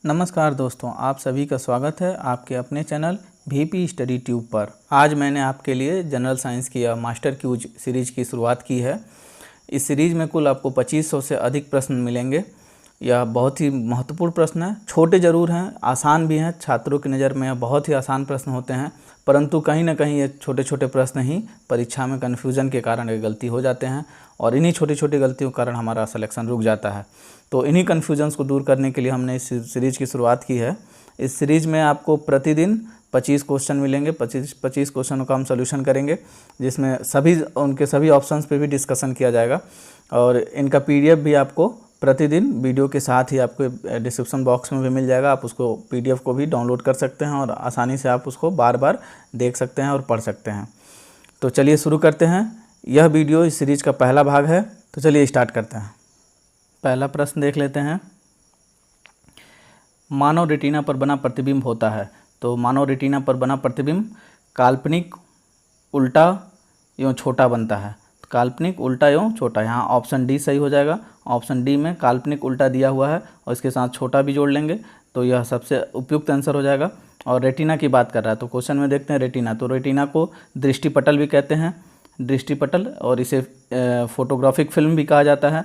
नमस्कार दोस्तों, आप सभी का स्वागत है आपके अपने चैनल वीपी स्टडी ट्यूब पर। आज मैंने आपके लिए जनरल साइंस की मास्टर क्यूज सीरीज की शुरुआत की है। इस सीरीज में कुल आपको 2500 से अधिक प्रश्न मिलेंगे। यह बहुत ही महत्वपूर्ण प्रश्न है। छोटे ज़रूर हैं, आसान भी हैं। छात्रों की नज़र में बहुत ही आसान प्रश्न होते हैं, परंतु कहीं ना कहीं ये छोटे छोटे प्रश्न ही परीक्षा में कन्फ्यूज़न के कारण ये गलती हो जाते हैं और इन्हीं छोटी छोटी गलतियों के कारण हमारा सिलेक्शन रुक जाता है। तो इन्हीं कन्फ्यूजन्स को दूर करने के लिए हमने इस सीरीज़ की शुरुआत की है। इस सीरीज़ में आपको प्रतिदिन 25 क्वेश्चन मिलेंगे। 25 क्वेश्चनों का हम सोल्यूशन करेंगे, जिसमें उनके सभी ऑप्शंस पे भी डिस्कशन किया जाएगा और इनका पीडीएफ भी आपको प्रतिदिन वीडियो के साथ ही आपको डिस्क्रिप्शन बॉक्स में भी मिल जाएगा। आप उसको पीडीएफ को भी डाउनलोड कर सकते हैं और आसानी से आप उसको बार बार देख सकते हैं और पढ़ सकते हैं। तो चलिए शुरू करते हैं। यह वीडियो इस सीरीज़ का पहला भाग है, तो चलिए स्टार्ट करते हैं। पहला प्रश्न देख लेते हैं। मानव रेटिना पर बना प्रतिबिंब होता है। तो मानव रेटिना पर बना प्रतिबिंब काल्पनिक, उल्टा एवं छोटा बनता है। काल्पनिक, उल्टा एवं छोटा, यहाँ ऑप्शन डी सही हो जाएगा। ऑप्शन डी में काल्पनिक उल्टा दिया हुआ है और इसके साथ छोटा भी जोड़ लेंगे तो यह सबसे उपयुक्त आंसर हो जाएगा। और रेटिना की बात कर रहा है तो क्वेश्चन में देखते हैं रेटिना। तो रेटिना को दृष्टिपटल भी कहते हैं, दृष्टिपटल, और इसे फोटोग्राफिक फिल्म भी कहा जाता है।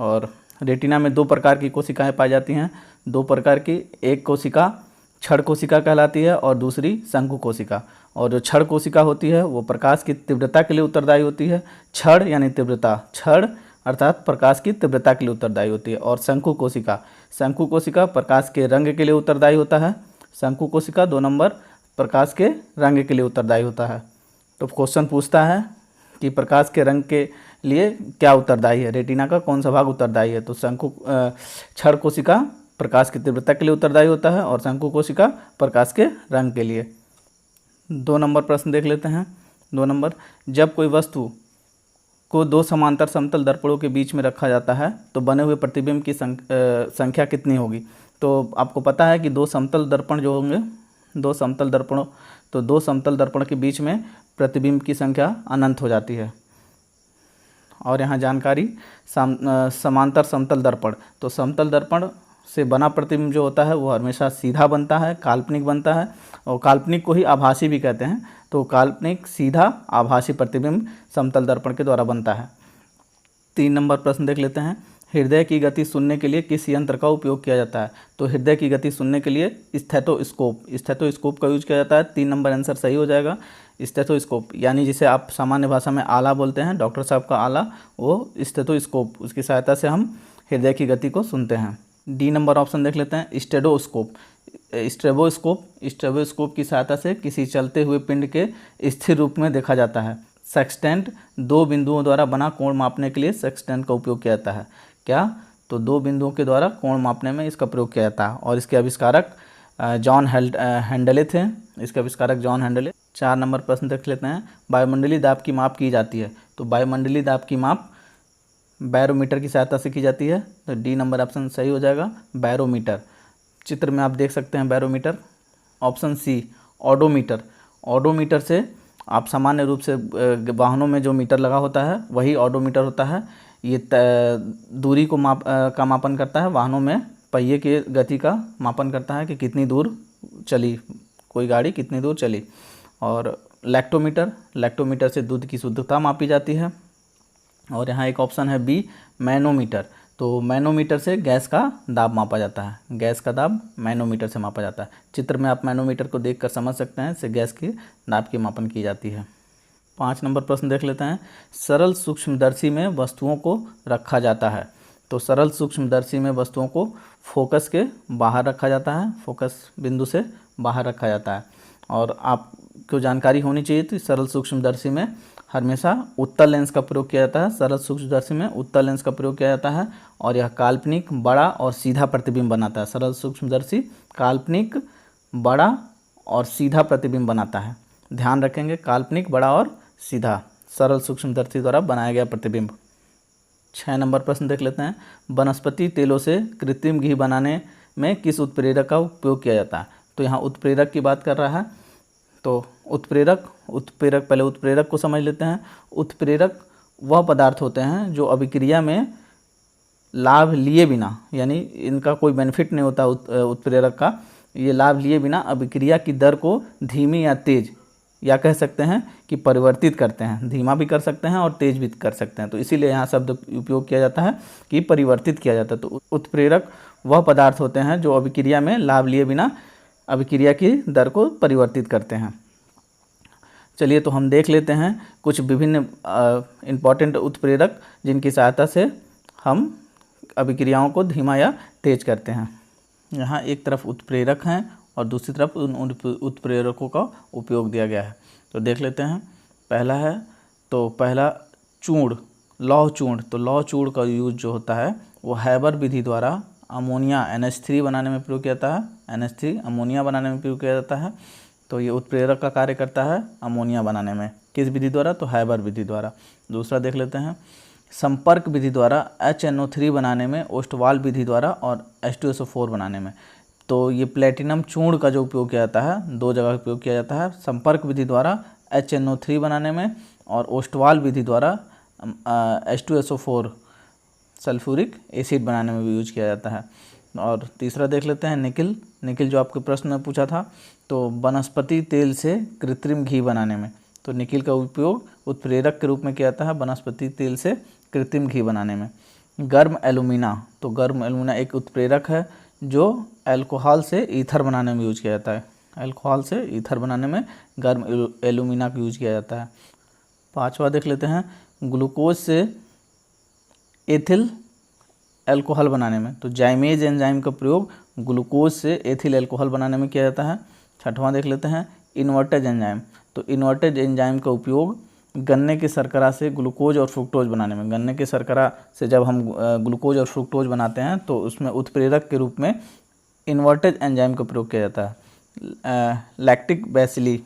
और रेटिना में दो प्रकार की कोशिकाएं पाई जाती हैं। दो प्रकार की, एक कोशिका क्षण कोशिका कहलाती है और दूसरी शंकु कोशिका। और जो क्षण कोशिका होती है वो प्रकाश की तीव्रता के लिए उत्तरदायी होती है। क्षण यानी तीव्रता, क्षण अर्थात प्रकाश की तीव्रता के लिए उत्तरदायी होती है। और शंकु कोशिका प्रकाश के रंग के लिए उत्तरदायी होता है। शंकु कोशिका 2 नंबर प्रकाश के रंग के लिए उत्तरदायी होता है। तो क्वेश्चन पूछता है कि प्रकाश के रंग के लिए क्या उत्तरदायी है, रेटिना का कौन सा भाग उत्तरदायी है। तो क्षण कोशिका प्रकाश की तीव्रता के लिए उत्तरदायी होता है और शंकु कोशिका प्रकाश के रंग के लिए। 2 नंबर प्रश्न देख लेते हैं। 2 नंबर, जब कोई वस्तु को दो समांतर समतल दर्पणों के बीच में रखा जाता है तो बने हुए प्रतिबिंब की संख्या कितनी होगी। तो आपको पता है कि दो समतल दर्पण जो होंगे, दो समतल दर्पणों, तो दो समतल दर्पण के बीच में प्रतिबिंब की संख्या अनंत हो जाती है। और यहाँ जानकारी समांतर समतल दर्पण, तो समतल दर्पण से बना प्रतिबिंब जो होता है वो हमेशा सीधा बनता है, काल्पनिक बनता है। और काल्पनिक को ही आभासी भी कहते हैं। तो काल्पनिक सीधा आभासी प्रतिबिंब समतल दर्पण के द्वारा बनता है। 3 नंबर प्रश्न देख लेते हैं। हृदय की गति सुनने के लिए किस यंत्र का उपयोग किया जाता है। तो हृदय की गति सुनने के लिए स्टेथोस्कोप का यूज किया जाता है। 3 नंबर आंसर सही हो जाएगा। स्टेथोस्कोप यानी जिसे आप सामान्य भाषा में आला बोलते हैं, डॉक्टर साहब का आला, वो स्टेथोस्कोप, उसकी सहायता से हम हृदय की गति को सुनते हैं। डी नंबर ऑप्शन देख लेते हैं। स्ट्रेबोस्कोप की सहायता से किसी चलते हुए पिंड के स्थिर रूप में देखा जाता है। सेक्सटेंट, 2 बिंदुओं द्वारा बना कोण मापने के लिए सेक्सटेंट का उपयोग किया जाता है। क्या? तो 2 बिंदुओं के द्वारा कोण मापने में इसका प्रयोग किया जाता है और इसके आविष्कारक जॉन हैंडले थे। इसके आविष्कारक जॉन हैंडले। 4 नंबर प्रश्न देख लेते हैं। वायुमंडलीय दाब की माप की जाती है। तो वायुमंडलीय दाब की माप बैरोमीटर की सहायता से की जाती है। तो डी नंबर ऑप्शन सही हो जाएगा, बैरोमीटर। चित्र में आप देख सकते हैं barometer. Option C, odometer. Odometer से आप सामान्य रूप से वाहनों में जो मीटर लगा होता है वही ऑडोमीटर होता है। ये दूरी को का मापन करता है। वाहनों में पहिए की गति का मापन करता है कि कितनी दूर चली कोई गाड़ी, कितनी दूर चली। और लैक्टोमीटर से दूध की शुद्धता मापी जाती है। और यहाँ एक ऑप्शन है बी, मैनोमीटर। तो मैनोमीटर से गैस का दाब मापा जाता है। गैस का दाब मैनोमीटर से मापा जाता है। चित्र में आप मैनोमीटर को देखकर समझ सकते हैं, इससे गैस की दाब की मापन की जाती है। 5 नंबर प्रश्न देख लेते हैं। सरल सूक्ष्मदर्शी में वस्तुओं को रखा जाता है। तो सरल सूक्ष्मदर्शी में वस्तुओं को फोकस के बाहर रखा जाता है, फोकस बिंदु से बाहर रखा जाता है। और आपको जानकारी होनी चाहिए थी, सरल सूक्ष्मदर्शी में हमेशा उत्तल लेंस का प्रयोग किया जाता है। सरल सूक्ष्मदर्शी में उत्तल लेंस का प्रयोग किया जाता है और यह काल्पनिक, बड़ा और सीधा प्रतिबिंब बनाता है। सरल सूक्ष्मदर्शी काल्पनिक, बड़ा और सीधा प्रतिबिंब बनाता है। ध्यान रखेंगे, काल्पनिक, बड़ा और सीधा, सरल सूक्ष्मदर्शी द्वारा बनाया गया प्रतिबिंब। 6 नंबर प्रश्न देख लेते हैं। वनस्पति तेलों से कृत्रिम घी बनाने में किस उत्प्रेरक का उपयोग किया जाता है। तो यहाँ उत्प्रेरक की बात कर रहा है। तो उत्प्रेरक पहले उत्प्रेरक को समझ लेते हैं। उत्प्रेरक वह पदार्थ होते हैं जो अभिक्रिया में लाभ लिए बिना, यानी इनका कोई बेनिफिट नहीं होता उत्प्रेरक का, ये लाभ लिए बिना अभिक्रिया की दर को धीमी या तेज, या कह सकते हैं कि परिवर्तित करते हैं। धीमा भी कर सकते हैं और तेज भी कर सकते हैं, तो इसीलिए यहाँ शब्द उपयोग किया जाता है कि परिवर्तित किया जाता है। तो उत्प्रेरक वह पदार्थ होते हैं जो अभिक्रिया में लाभ लिए बिना अभिक्रिया की दर को परिवर्तित करते हैं। चलिए तो हम देख लेते हैं कुछ विभिन्न इम्पॉर्टेंट उत्प्रेरक जिनकी सहायता से हम अभिक्रियाओं को धीमा या तेज करते हैं। यहाँ एक तरफ उत्प्रेरक हैं और दूसरी तरफ उन उत्प्रेरकों का उपयोग दिया गया है, तो देख लेते हैं। पहला है, तो पहला चूर्ण, लौह चूर्ण। तो लौह चूर्ण का यूज जो होता है वो हैबर विधि द्वारा अमोनिया NH3 बनाने में प्रयोग किया जाता है। NH3 अमोनिया बनाने में प्रयोग किया जाता है। तो ये उत्प्रेरक का कार्य करता है अमोनिया बनाने में, किस विधि द्वारा? तो हैबर विधि द्वारा। दूसरा देख लेते हैं, संपर्क विधि द्वारा HNO3 बनाने में, ओस्टवाल विधि द्वारा और H2SO4 बनाने में। तो ये प्लेटिनम चूर्ण का जो उपयोग किया जाता है, दो जगह उपयोग किया जाता है, संपर्क विधि द्वारा HNO3 बनाने में और ओस्टवाल विधि द्वारा H2SO4 सल्फ्यूरिक एसिड बनाने में भी यूज किया जाता है। और तीसरा देख लेते हैं, निकिल। निकिल जो आपके प्रश्न में पूछा था, तो वनस्पति तेल से कृत्रिम घी बनाने में। तो निकिल का उपयोग उत्प्रेरक के रूप में किया जाता है वनस्पति तेल से कृत्रिम घी बनाने में। गर्म एल्यूमिना। तो गर्म एल्यूमिना एक उत्प्रेरक है जो अल्कोहल से ईथर बनाने में यूज किया जाता है। अल्कोहल से ईथर बनाने में गर्म एल्यूमिना का यूज किया जाता है। पांचवा देख लेते हैं, ग्लूकोज से एथिल अल्कोहल बनाने में। तो जाइमेज एंजाइम का प्रयोग ग्लूकोज से एथिल अल्कोहल बनाने में किया जाता है। छठवां देख लेते हैं, इन्वर्टेज एंजाइम। तो इन्वर्टेज एंजाइम का उपयोग गन्ने के शर्करा से ग्लूकोज और फ्रुक्टोज बनाने में। गन्ने के शर्करा से जब हम ग्लूकोज और फ्रुक्टोज बनाते हैं तो उसमें उत्प्रेरक के रूप में इन्वर्टेज एंजाइम का प्रयोग किया जाता है। Lactic bacilli.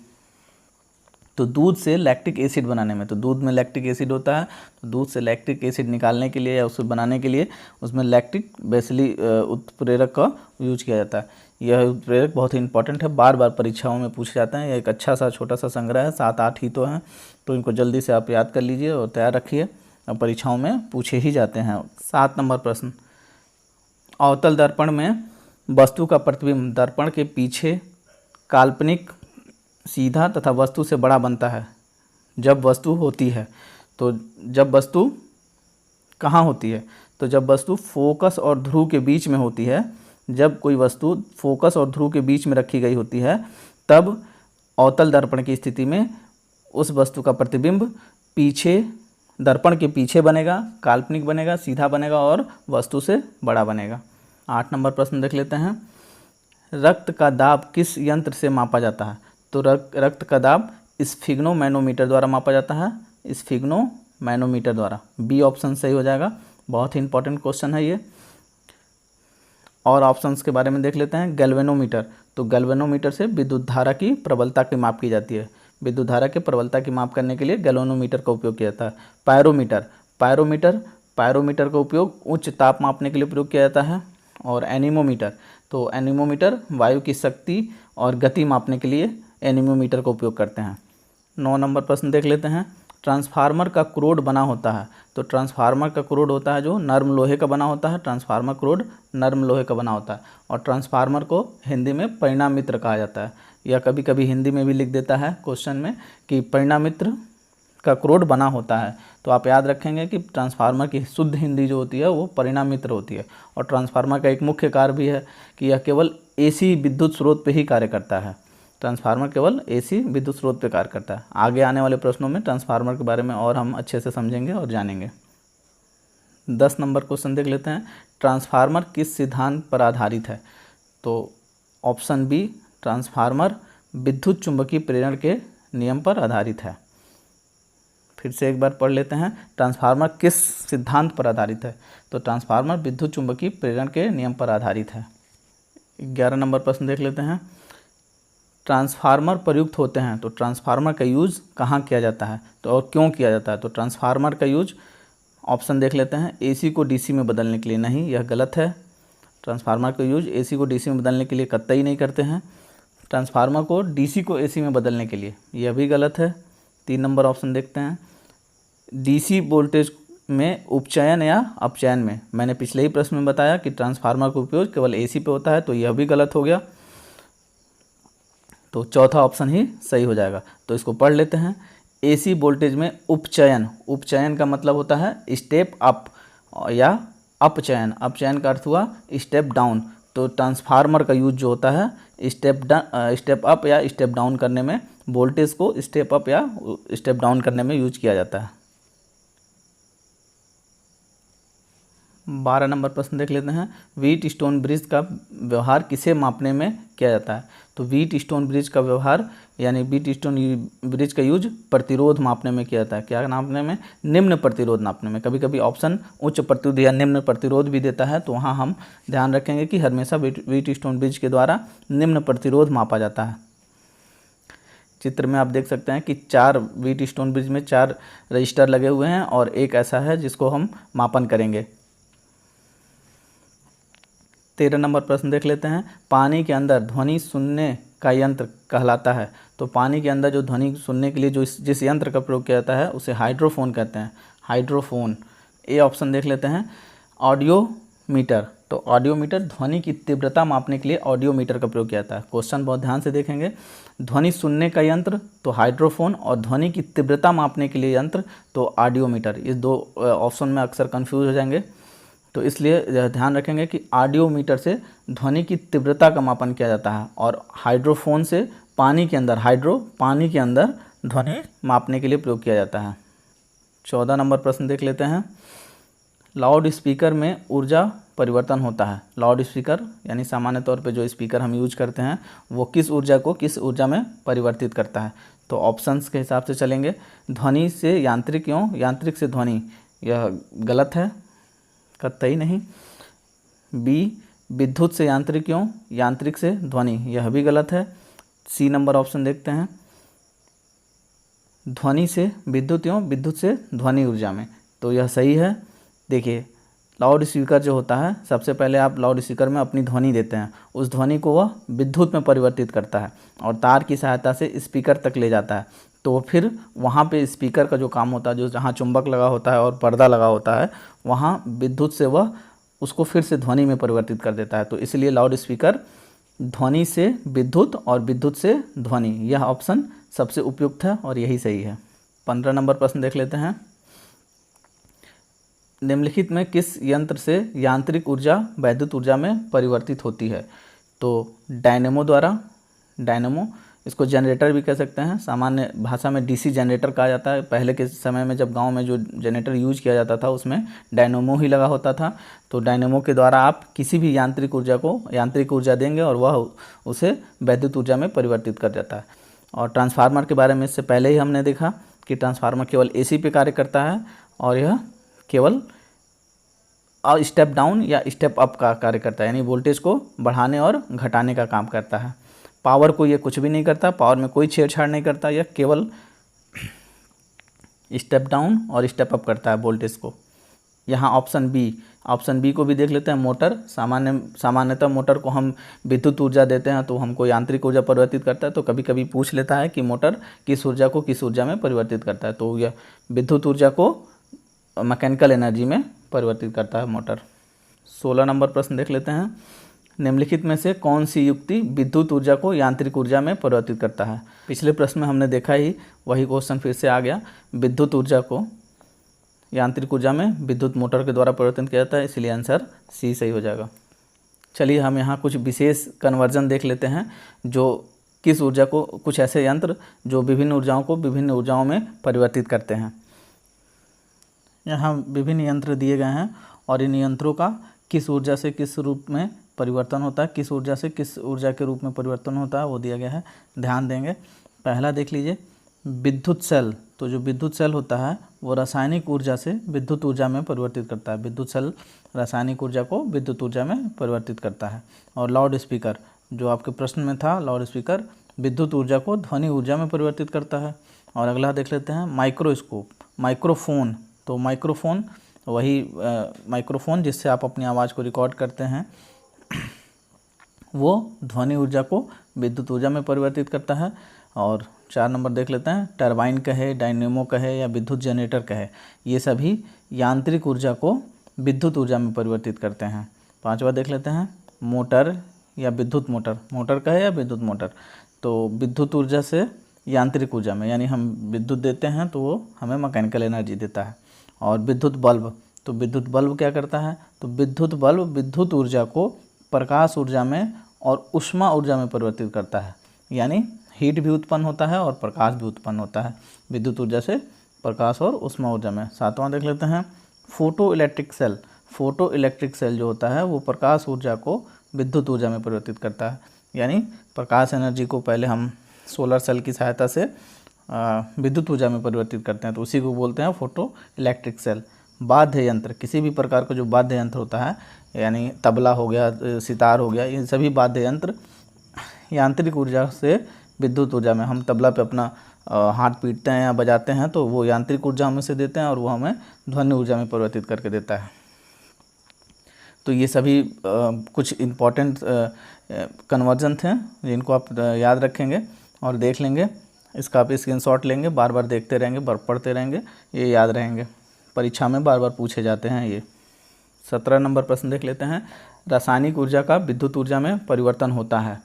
तो दूध से लैक्टिक एसिड बनाने में। तो दूध में लैक्टिक एसिड होता है, तो दूध से लैक्टिक एसिड निकालने के लिए या उसे बनाने के लिए उसमें लैक्टिक बेसिली उत्प्रेरक का यूज किया जाता है। यह उत्प्रेरक बहुत ही इंपॉर्टेंट है, बार बार परीक्षाओं में पूछे जाते हैं। यह एक अच्छा सा छोटा सा संग्रह है, 7-8 ही तो हैं, तो इनको जल्दी से आप याद कर लीजिए और तैयार रखिए, और परीक्षाओं में पूछे ही जाते हैं। 7 नंबर प्रश्न, अवतल दर्पण में वस्तु का प्रतिबिंब दर्पण के पीछे काल्पनिक, सीधा तथा वस्तु से बड़ा बनता है जब वस्तु होती है। तो जब वस्तु कहाँ होती है? तो जब वस्तु फोकस और ध्रुव के बीच में होती है। जब कोई वस्तु फोकस और ध्रुव के बीच में रखी गई होती है तब अवतल दर्पण की स्थिति में उस वस्तु का प्रतिबिंब पीछे, दर्पण के पीछे बनेगा, काल्पनिक बनेगा, सीधा बनेगा और वस्तु से बड़ा बनेगा। 8 नंबर प्रश्न देख लेते हैं, रक्त का दाब किस यंत्र से मापा जाता है? तो रक्त का दाब स्फिग्नोमैनोमीटर द्वारा मापा जाता है। स्फिग्नोमैनोमीटर द्वारा, बी ऑप्शन सही हो जाएगा। बहुत ही इंपॉर्टेंट क्वेश्चन है ये। और ऑप्शंस के बारे में देख लेते हैं, गैल्वेनोमीटर। तो गैल्वेनोमीटर से विद्युत धारा की प्रबलता की माप की जाती है। विद्युत धारा के प्रबलता की माप करने के लिए गैल्वेनोमीटर का उपयोग किया जाता है। पायरोमीटर का उपयोग उच्च ताप मापने के लिए प्रयोग किया जाता है। और एनीमोमीटर, तो एनीमोमीटर वायु की शक्ति और गति मापने के लिए एनीमोमीटर का उपयोग करते हैं। 9 नंबर प्रश्न देख लेते हैं, ट्रांसफार्मर का क्रोड बना होता है। तो ट्रांसफार्मर का क्रोड होता है जो नर्म लोहे का बना होता है। ट्रांसफार्मर क्रोड नर्म लोहे का बना होता है। और ट्रांसफार्मर को हिंदी में परिणामित्र कहा जाता है, या कभी कभी हिंदी में भी लिख देता है क्वेश्चन में कि परिणामित्र का क्रोड बना होता है। तो आप याद रखेंगे कि ट्रांसफार्मर की शुद्ध हिंदी जो होती है वो परिणामित्र होती है। और ट्रांसफार्मर का एक मुख्य कार्य भी है कि यह केवल AC विद्युत स्रोत पर ही कार्य करता है। ट्रांसफार्मर केवल AC विद्युत स्रोत पर कार्य करता है। आगे आने वाले प्रश्नों में ट्रांसफार्मर के बारे में और हम अच्छे से समझेंगे और जानेंगे। 10 नंबर क्वेश्चन देख लेते हैं, ट्रांसफार्मर किस सिद्धांत पर आधारित है? तो ऑप्शन बी, ट्रांसफार्मर विद्युत चुंबकीय प्रेरण के नियम पर आधारित है। फिर से एक बार पढ़ लेते हैं, ट्रांसफार्मर किस सिद्धांत पर आधारित है? तो ट्रांसफार्मर विद्युत चुंबकीय प्रेरण के नियम पर आधारित है। 11 नंबर प्रश्न देख लेते हैं, ट्रांसफार्मर प्रयुक्त होते हैं तो ट्रांसफार्मर का यूज़ कहाँ किया जाता है तो और क्यों किया जाता है? तो ट्रांसफार्मर का यूज, ऑप्शन देख लेते हैं, AC को DC में बदलने के लिए। नहीं, यह गलत है। ट्रांसफार्मर का यूज AC को DC में बदलने के लिए कतई नहीं करते हैं। ट्रांसफार्मर को DC को AC में बदलने के लिए, यह भी गलत है। 3 नंबर ऑप्शन देखते हैं, DC वोल्टेज में उपचयन या अपचयन में। मैंने पिछले ही प्रश्न में बताया कि ट्रांसफार्मर का उपयोग केवल एसी पे होता है, तो यह भी गलत हो गया। तो चौथा ऑप्शन ही सही हो जाएगा। तो इसको पढ़ लेते हैं। एसी वोल्टेज में उपचयन, उपचयन का मतलब होता है स्टेप अप या अपचयन, अपचयन का अर्थ हुआ स्टेप डाउन। तो ट्रांसफार्मर का यूज जो होता है स्टेप अप या स्टेप डाउन करने में, वोल्टेज को स्टेप अप या स्टेप डाउन करने में यूज किया जाता है। 12 नंबर प्रश्न देख लेते हैं। व्हीट स्टोन ब्रिज का व्यवहार किसे मापने में किया जाता है? तो व्हीट स्टोन ब्रिज का व्यवहार यानी व्हीट स्टोन ब्रिज का यूज प्रतिरोध मापने में किया जाता है। क्या नापने में? निम्न प्रतिरोध नापने में। कभी कभी ऑप्शन उच्च प्रतिरोध या निम्न प्रतिरोध भी देता है, तो वहाँ हम ध्यान रखेंगे कि हमेशा व्हीट स्टोन ब्रिज के द्वारा निम्न प्रतिरोध मापा जाता है। चित्र में आप देख सकते हैं कि 4 व्हीट स्टोन ब्रिज में 4 रजिस्टर लगे हुए हैं और एक ऐसा है जिसको हम मापन करेंगे। 13 नंबर प्रश्न देख लेते हैं। पानी के अंदर ध्वनि सुनने का यंत्र कहलाता है। तो पानी के अंदर जो ध्वनि सुनने के लिए जिस यंत्र का प्रयोग किया जाता है उसे हाइड्रोफोन कहते हैं, हाइड्रोफोन। ए ऑप्शन देख लेते हैं। ऑडियोमीटर, तो ऑडियोमीटर ध्वनि की तीव्रता मापने के लिए ऑडियोमीटर का प्रयोग किया जाता है। क्वेश्चन बहुत ध्यान से देखेंगे। ध्वनि सुनने का यंत्र तो हाइड्रोफोन, और ध्वनि की तीव्रता मापने के लिए यंत्र तो ऑडियोमीटर। इस 2 ऑप्शन में अक्सर कन्फ्यूज हो जाएंगे, तो इसलिए ध्यान रखेंगे कि ऑडियोमीटर से ध्वनि की तीव्रता का मापन किया जाता है और हाइड्रोफोन से पानी के अंदर, पानी के अंदर ध्वनि मापने के लिए प्रयोग किया जाता है। 14 नंबर प्रश्न देख लेते हैं। लाउड स्पीकर में ऊर्जा परिवर्तन होता है। लाउड स्पीकर यानी सामान्य तौर पे जो स्पीकर हम यूज करते हैं वो किस ऊर्जा को किस ऊर्जा में परिवर्तित करता है? तो ऑप्शंस के हिसाब से चलेंगे। ध्वनि से यांत्रिक एवं यांत्रिक से ध्वनि, यह गलत है, कतई नहीं। बी, विद्युत से यांत्रिक एवं यांत्रिक से ध्वनि, यह भी गलत है। सी नंबर ऑप्शन देखते हैं। ध्वनि से विद्युत एवं विद्युत से ध्वनि ऊर्जा में, तो यह सही है। देखिए, लाउड स्पीकर जो होता है, सबसे पहले आप लाउड स्पीकर में अपनी ध्वनि देते हैं, उस ध्वनि को वह विद्युत में परिवर्तित करता है और तार की सहायता से स्पीकर तक ले जाता है। तो फिर वहाँ पे स्पीकर का जो काम होता है, जो जहाँ चुंबक लगा होता है और पर्दा लगा होता है, वहाँ विद्युत से वह उसको फिर से ध्वनि में परिवर्तित कर देता है। तो इसलिए लाउड स्पीकर ध्वनि से विद्युत और विद्युत से ध्वनि, यह ऑप्शन सबसे उपयुक्त है और यही सही है। 15 नंबर प्रश्न देख लेते हैं। निम्नलिखित में किस यंत्र से यांत्रिक ऊर्जा वैद्युत ऊर्जा में परिवर्तित होती है? तो डायनेमो द्वारा, डायनेमो, इसको जनरेटर भी कह सकते हैं, सामान्य भाषा में डीसी जनरेटर कहा जाता है। पहले के समय में जब गांव में जो जनरेटर यूज किया जाता था उसमें डायनेमो ही लगा होता था। तो डायनेमो के द्वारा आप किसी भी यांत्रिक ऊर्जा को यांत्रिक ऊर्जा देंगे और वह उसे वैद्युत ऊर्जा में परिवर्तित कर जाता है। और ट्रांसफार्मर के बारे में इससे पहले ही हमने देखा कि ट्रांसफार्मर केवल एसी पे कार्य करता है और यह केवल स्टेप डाउन या स्टेप अप का कार्य करता है, यानी वोल्टेज को बढ़ाने और घटाने का काम करता है। पावर को ये कुछ भी नहीं करता, पावर में कोई छेड़छाड़ नहीं करता, यह केवल स्टेप डाउन और स्टेप अप करता है वोल्टेज को। यहाँ ऑप्शन बी को भी देख लेते हैं। मोटर, सामान्यतः मोटर को हम विद्युत ऊर्जा देते हैं तो हमको यांत्रिक ऊर्जा परिवर्तित करता है। तो कभी कभी पूछ लेता है कि मोटर किस ऊर्जा को किस ऊर्जा में परिवर्तित करता है, तो यह विद्युत ऊर्जा को मैकेनिकल एनर्जी में परिवर्तित करता है मोटर। 16 नंबर प्रश्न देख लेते हैं। निम्नलिखित में से कौन सी युक्ति विद्युत ऊर्जा को यांत्रिक ऊर्जा में परिवर्तित करता है? पिछले प्रश्न में हमने देखा ही, वही क्वेश्चन फिर से आ गया। विद्युत ऊर्जा को यांत्रिक ऊर्जा में विद्युत मोटर के द्वारा परिवर्तन किया जाता है, इसलिए आंसर सी सही हो जाएगा। चलिए हम यहाँ कुछ विशेष कन्वर्जन देख लेते हैं, जो किस ऊर्जा को, कुछ ऐसे यंत्र जो विभिन्न ऊर्जाओं को विभिन्न ऊर्जाओं में परिवर्तित करते हैं। यहाँ विभिन्न यंत्र दिए गए हैं और इन यंत्रों का किस ऊर्जा से किस रूप में परिवर्तन होता है, किस ऊर्जा से किस ऊर्जा के रूप में परिवर्तन होता है, वो दिया गया है, ध्यान देंगे। पहला देख लीजिए, विद्युत सेल। तो जो विद्युत सेल होता है वो रासायनिक ऊर्जा से विद्युत ऊर्जा में परिवर्तित करता है। विद्युत सेल रासायनिक ऊर्जा को विद्युत ऊर्जा में परिवर्तित करता है। और लाउड स्पीकर, जो आपके प्रश्न में था, लाउड स्पीकर विद्युत ऊर्जा को ध्वनि ऊर्जा में परिवर्तित करता है। और अगला देख लेते हैं, माइक्रोस्कोप, माइक्रोफोन। तो माइक्रोफोन वही माइक्रोफोन जिससे आप अपनी आवाज़ को रिकॉर्ड करते हैं, वो ध्वनि ऊर्जा को विद्युत ऊर्जा में परिवर्तित करता है। और 4 नंबर देख लेते हैं, टरबाइन कहे, डायनेमो कहे या विद्युत जनरेटर कहे, ये सभी यांत्रिक ऊर्जा को विद्युत ऊर्जा में परिवर्तित करते हैं। 5वां देख लेते हैं, मोटर या विद्युत मोटर, मोटर कहे या विद्युत मोटर, तो विद्युत ऊर्जा से यांत्रिक ऊर्जा में, यानी हम विद्युत देते हैं तो वो हमें मैकेनिकल एनर्जी देता है। और विद्युत बल्ब, तो विद्युत बल्ब क्या करता है, तो विद्युत बल्ब विद्युत ऊर्जा को प्रकाश ऊर्जा में और ऊष्मा ऊर्जा में परिवर्तित करता है, यानी हीट भी उत्पन्न होता है और प्रकाश भी उत्पन्न होता है विद्युत ऊर्जा से प्रकाश और ऊष्मा ऊर्जा में। 7वां देख लेते हैं, photo electric cell, photo electric cell जो होता है वो प्रकाश ऊर्जा को विद्युत ऊर्जा में परिवर्तित करता है, यानी प्रकाश एनर्जी को पहले हम सोलर सेल की सहायता से विद्युत ऊर्जा में परिवर्तित करते हैं, तो उसी को बोलते हैं फोटो इलेक्ट्रिक सेल। वाद्य यंत्र, किसी भी प्रकार का जो वाद्य यंत्र होता है, यानी तबला हो गया, सितार हो गया, ये सभी वाद्य यंत्र यांत्रिक ऊर्जा से विद्युत ऊर्जा में, हम तबला पे अपना हाथ पीटते हैं या बजाते हैं तो वो यांत्रिक ऊर्जा हमें से देते हैं और वो हमें ध्वनि ऊर्जा में परिवर्तित करके देता है। तो ये सभी कुछ इम्पॉर्टेंट कन्वर्जन थे जिनको आप याद रखेंगे और देख लेंगे, इसका आप स्क्रीनशॉट लेंगे, बार बार देखते रहेंगे, पढ़ते रहेंगे, ये याद रहेंगे, परीक्षा में बार बार पूछे जाते हैं ये। 17 नंबर प्रश्न देख लेते हैं, रासायनिक ऊर्जा का विद्युत ऊर्जा में परिवर्तन होता है,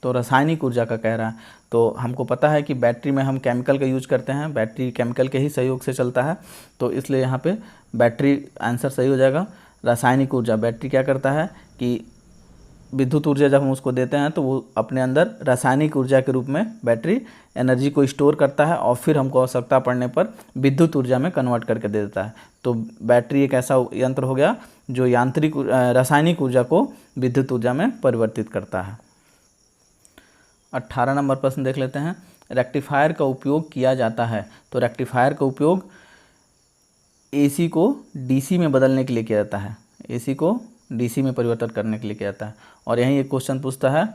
तो रासायनिक ऊर्जा का कह रहा है, तो हमको पता है कि बैटरी में हम केमिकल का यूज करते हैं, बैटरी केमिकल के ही सहयोग से चलता है, तो इसलिए यहाँ पे बैटरी आंसर सही हो जाएगा। रासायनिक ऊर्जा, बैटरी क्या करता है कि विद्युत ऊर्जा जब हम उसको देते हैं तो वो अपने अंदर रासायनिक ऊर्जा के रूप में बैटरी एनर्जी को स्टोर करता है और फिर हमको आवश्यकता पड़ने पर विद्युत ऊर्जा में कन्वर्ट करके दे देता है। तो बैटरी एक ऐसा यंत्र हो गया जो रासायनिक ऊर्जा को विद्युत ऊर्जा में परिवर्तित करता है। 18 नंबर प्रश्न देख लेते हैं, रेक्टिफायर का उपयोग किया जाता है, तो रेक्टिफायर का उपयोग एसी को डीसी में बदलने के लिए किया जाता है, एसी को डीसी में परिवर्तन करने के लिए किया जाता है। और यहीं एक क्वेश्चन पूछता है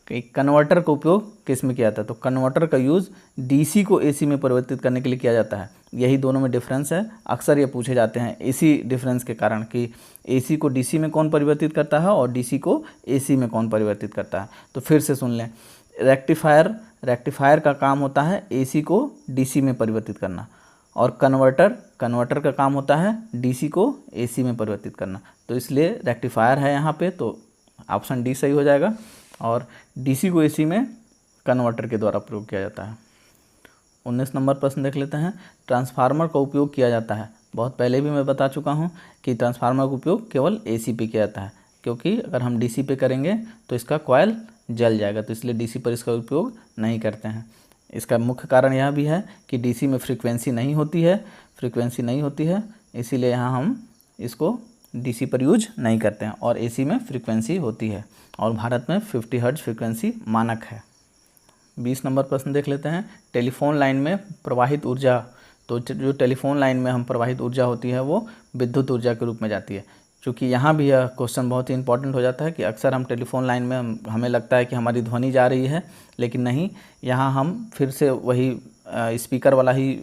कि कन्वर्टर का उपयोग किस में किया जाता है, तो कन्वर्टर का यूज़ डीसी को एसी में परिवर्तित करने के लिए किया जाता है। यही दोनों में डिफरेंस है, अक्सर ये पूछे जाते हैं इसी डिफरेंस के कारण कि एसी को डीसी में कौन परिवर्तित करता है और डीसी को एसी में कौन परिवर्तित करता है। तो फिर से सुन लें, रेक्टिफायर का काम होता है एसी को डीसी में परिवर्तित करना, और कन्वर्टर का काम होता है डीसी को एसी में परिवर्तित करना, तो इसलिए रेक्टिफायर है यहाँ पे, तो ऑप्शन डी सही हो जाएगा। और डीसी को एसी में कन्वर्टर के द्वारा प्रयोग किया जाता है। 19 नंबर प्रश्न देख लेते हैं, ट्रांसफार्मर का उपयोग किया जाता है, बहुत पहले भी मैं बता चुका हूँ कि ट्रांसफार्मर का उपयोग केवल एसी पे किया जाता है, क्योंकि अगर हम डीसी पे करेंगे तो इसका कॉइल जल जाएगा, तो इसलिए डीसी पर इसका उपयोग नहीं करते हैं। इसका मुख्य कारण यह भी है कि डीसी में फ्रीक्वेंसी नहीं होती है, इसीलिए यहाँ हम इसको डीसी पर यूज नहीं करते हैं, और एसी में फ्रीक्वेंसी होती है, और भारत में 50 हर्ट्ज फ्रीक्वेंसी मानक है। 20 नंबर प्रश्न देख लेते हैं, टेलीफोन लाइन में प्रवाहित ऊर्जा, तो जो टेलीफोन लाइन में हम प्रवाहित ऊर्जा होती है वो विद्युत ऊर्जा के रूप में जाती है। क्योंकि यहाँ भी यह क्वेश्चन बहुत ही इंपॉर्टेंट हो जाता है कि अक्सर हम टेलीफोन लाइन में हमें लगता है कि हमारी ध्वनि जा रही है, लेकिन नहीं, यहाँ हम फिर से वही स्पीकर वाला ही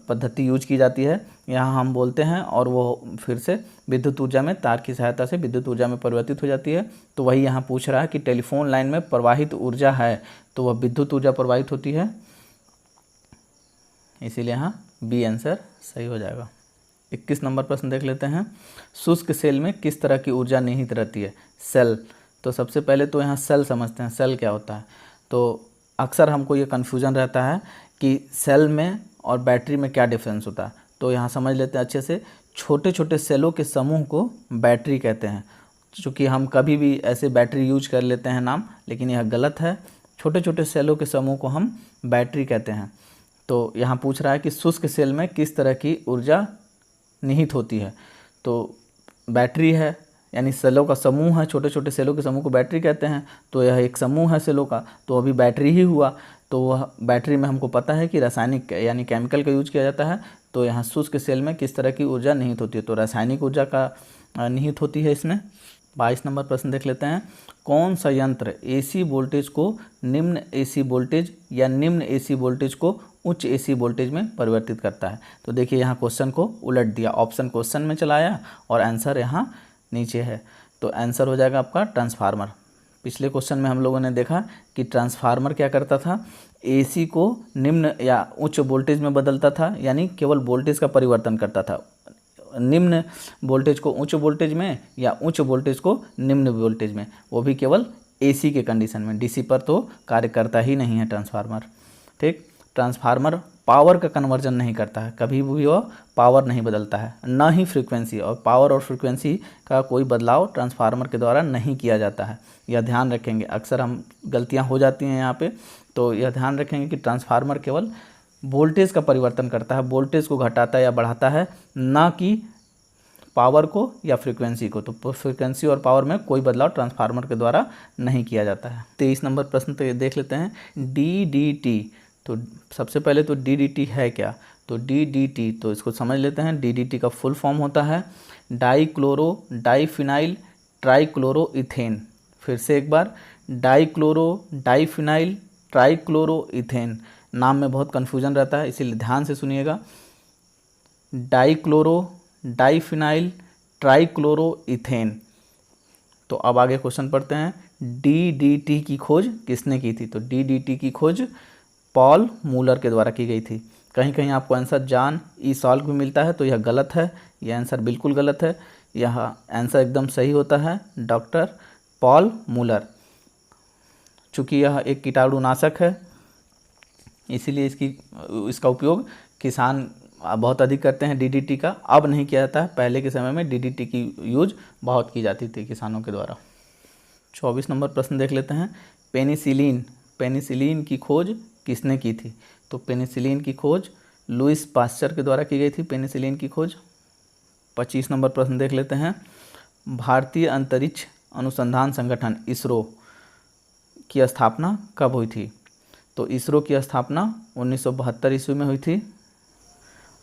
पद्धति यूज की जाती है, यहाँ हम बोलते हैं और वो फिर से विद्युत ऊर्जा में तार की सहायता से विद्युत ऊर्जा में परिवर्तित हो जाती है। तो वही यहाँ पूछ रहा है कि टेलीफोन लाइन में प्रवाहित ऊर्जा है, तो वह विद्युत ऊर्जा प्रवाहित होती है, इसीलिए यहाँ बी आंसर सही हो जाएगा। 21 नंबर प्रश्न देख लेते हैं, शुष्क सेल में किस तरह की ऊर्जा निहित रहती है? सेल, तो सबसे पहले तो यहाँ सेल समझते हैं, सेल क्या होता है। तो अक्सर हमको ये कन्फ्यूजन रहता है कि सेल में और बैटरी में क्या डिफरेंस होता है, तो यहाँ समझ लेते हैं अच्छे से। छोटे छोटे सेलों के समूह को बैटरी कहते हैं, चूँकि हम कभी भी ऐसे बैटरी यूज कर लेते हैं नाम, लेकिन यह गलत है। छोटे छोटे सेलों के समूह को हम बैटरी कहते हैं। तो यहाँ पूछ रहा है कि शुष्क सेल में किस तरह की ऊर्जा निहित होती है, तो बैटरी है, यानी सेलों का समूह है, छोटे छोटे सेलों के समूह को बैटरी कहते हैं, तो यह एक समूह है सेलों का, तो अभी बैटरी ही हुआ। तो वह बैटरी में हमको पता है कि रासायनिक यानी केमिकल का यूज किया जाता है, तो यहाँ शुष्क सेल में किस तरह की ऊर्जा निहित होती है, तो रासायनिक ऊर्जा का निहित होती है इसमें। 22 नंबर प्रश्न देख लेते हैं, कौन सा यंत्र एसी वोल्टेज को निम्न एसी वोल्टेज या निम्न एसी वोल्टेज को उच्च एसी वोल्टेज में परिवर्तित करता है? तो देखिए यहाँ क्वेश्चन को उलट दिया, ऑप्शन क्वेश्चन में चलाया और आंसर यहाँ नीचे है, तो आंसर हो जाएगा आपका ट्रांसफार्मर। पिछले क्वेश्चन में हम लोगों ने देखा कि ट्रांसफार्मर क्या करता था, एसी को निम्न या उच्च वोल्टेज में बदलता था, यानी केवल वोल्टेज का परिवर्तन करता था, निम्न वोल्टेज को उच्च वोल्टेज में या उच्च वोल्टेज को निम्न वोल्टेज में, वो भी केवल एसी के कंडीशन में। डीसी पर तो कार्य करता ही नहीं है ट्रांसफार्मर। ठीक, ट्रांसफार्मर पावर का कन्वर्जन नहीं करता है, कभी भी वह पावर नहीं बदलता है, ना ही फ्रीक्वेंसी, और पावर और फ्रीक्वेंसी का कोई बदलाव ट्रांसफार्मर के द्वारा नहीं किया जाता है। यह ध्यान रखेंगे, अक्सर हम गलतियां हो जाती हैं यहाँ पे, तो यह ध्यान रखेंगे कि ट्रांसफार्मर केवल वोल्टेज का परिवर्तन करता है, वोल्टेज को घटाता है या बढ़ाता है, ना कि पावर को या फ्रीक्वेंसी को। तो फ्रीक्वेंसी और पावर में कोई बदलाव ट्रांसफार्मर के द्वारा नहीं किया जाता है। 23 नंबर प्रश्न तो देख लेते हैं, DDT। तो सबसे पहले तो DDT है क्या, तो DDT तो इसको समझ लेते हैं। DDT का फुल फॉर्म होता है डाइक्लोरो डाइफिनाइल ट्राइक्लोरोइथेन। फिर से एक बार, डाइक्लोरो डाइफिनाइल ट्राइक्लोरोइथेन। नाम में बहुत कन्फ्यूजन रहता है, इसीलिए ध्यान से सुनिएगा। Dichloro diphenyl trichloroethane. तो अब आगे क्वेश्चन पढ़ते हैं, DDT की खोज किसने की थी, तो DDT की खोज पॉल मूलर के द्वारा की गई थी। कहीं कहीं आपको आंसर जॉन ई सॉल्क भी मिलता है, तो यह गलत है, यह आंसर बिल्कुल गलत है। यह आंसर एकदम सही होता है डॉक्टर पॉल मूलर। चूँकि यह एक कीटाणुनाशक है, इसीलिए इसका उपयोग किसान बहुत अधिक करते हैं। DDT का अब नहीं किया जाता है, पहले के समय में DDT की यूज बहुत की जाती थी किसानों के द्वारा। 24 नंबर प्रश्न देख लेते हैं, पेनिसिलिन की खोज किसने की थी, तो पेनिसिलिन की खोज लुइस पास्चर के द्वारा की गई थी, पेनिसिलिन की खोज। 25 नंबर प्रश्न देख लेते हैं, भारतीय अंतरिक्ष अनुसंधान संगठन इसरो की स्थापना कब हुई थी, तो इसरो की स्थापना 1972 ईस्वी में हुई थी।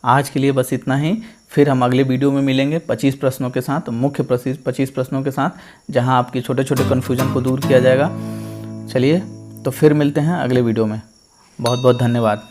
आज के लिए बस इतना ही, फिर हम अगले वीडियो में मिलेंगे 25 प्रश्नों के साथ, मुख्य 25 प्रश्नों के साथ, जहां आपके छोटे छोटे कन्फ्यूजन को दूर किया जाएगा। चलिए तो फिर मिलते हैं अगले वीडियो में। बहुत बहुत धन्यवाद।